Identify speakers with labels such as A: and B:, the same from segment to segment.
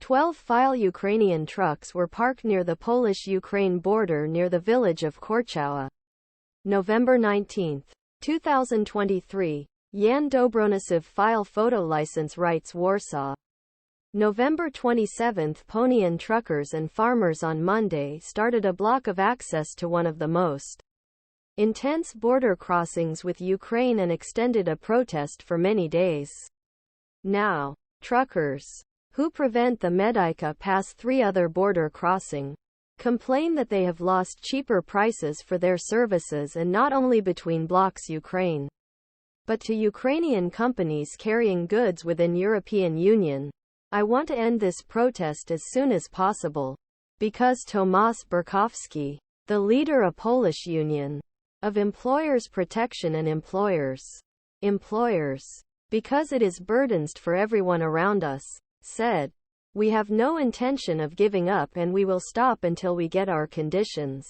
A: 12 file Ukrainian trucks were parked near the Polish-Ukraine border near the village of Korczowa. November 19, 2023. Jan Dobronicev file photo license rights Warsaw. November 27. Ponian truckers and farmers on Monday started a block of access to one of the most intense border crossings with Ukraine and extended a protest for many days. Now, truckers, who prevent the Medyka pass 3 other border crossing, complain that they have lost cheaper prices for their services, and not only between blocks Ukraine, but to Ukrainian companies carrying goods within European Union. I want to end this protest as soon as possible, because Tomasz Berkowski, the leader of Polish Union of Employers Protection and Employers, because it is burdensome for everyone around us, said, "We have no intention of giving up and we will stop until we get our conditions."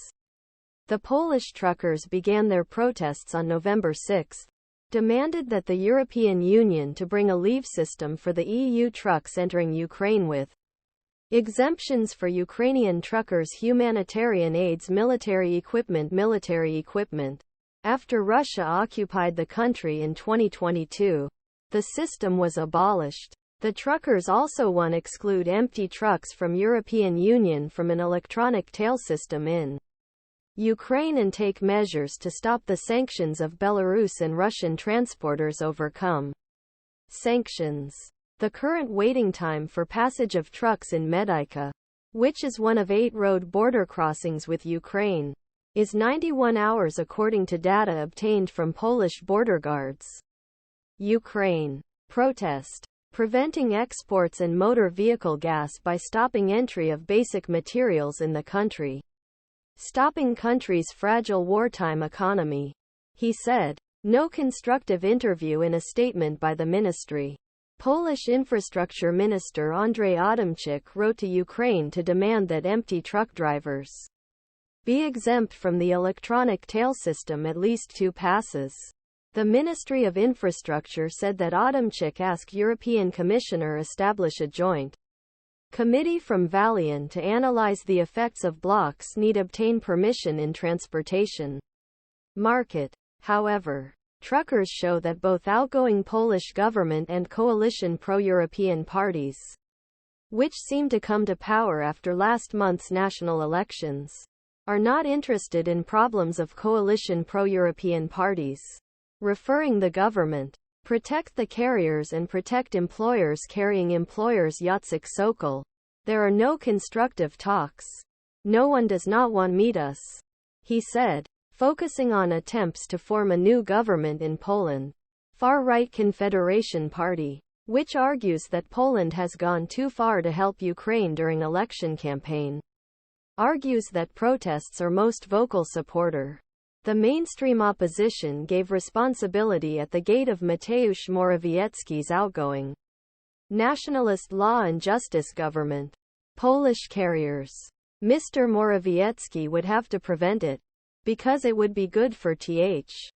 A: The Polish truckers began their protests on November 6, demanded that the European Union to bring a leave system for the EU trucks entering Ukraine with exemptions for Ukrainian truckers, humanitarian aids, military equipment. After Russia occupied the country in 2022, the system was abolished. The truckers also want to exclude empty trucks from European Union from an electronic tail system in Ukraine and take measures to stop the sanctions of Belarus and Russian transporters overcome sanctions. The current waiting time for passage of trucks in Medyka, which is one of 8 road border crossings with Ukraine, is 91 hours according to data obtained from Polish border guards. Ukraine protest preventing exports and motor vehicle gas by stopping entry of basic materials in the country. Stopping country's fragile wartime economy, he said. No constructive interview in a statement by the ministry. Polish Infrastructure Minister Andrzej Adamczyk wrote to Ukraine to demand that empty truck drivers be exempt from the electronic tail system at least 2 passes. The Ministry of Infrastructure said that Adamczyk asked European Commissioner establish a joint committee from Valiant to analyze the effects of blocks need obtain permission in transportation market. However, truckers show that both outgoing Polish government and coalition pro-European parties, which seem to come to power after last month's national elections, are not interested in problems of coalition pro-European parties. Referring the government, protect the carriers and protect employers carrying employers Jacek Sokol. There are no constructive talks. No one does not want to meet us, he said, focusing on attempts to form a new government in Poland. Far-right Confederation Party, which argues that Poland has gone too far to help Ukraine during election campaign, argues that protests are most vocal supporter. The mainstream opposition gave responsibility at the gate of Mateusz Morawiecki's outgoing nationalist law and justice government. Polish carriers. Mr. Morawiecki would have to prevent it, because it would be good for th.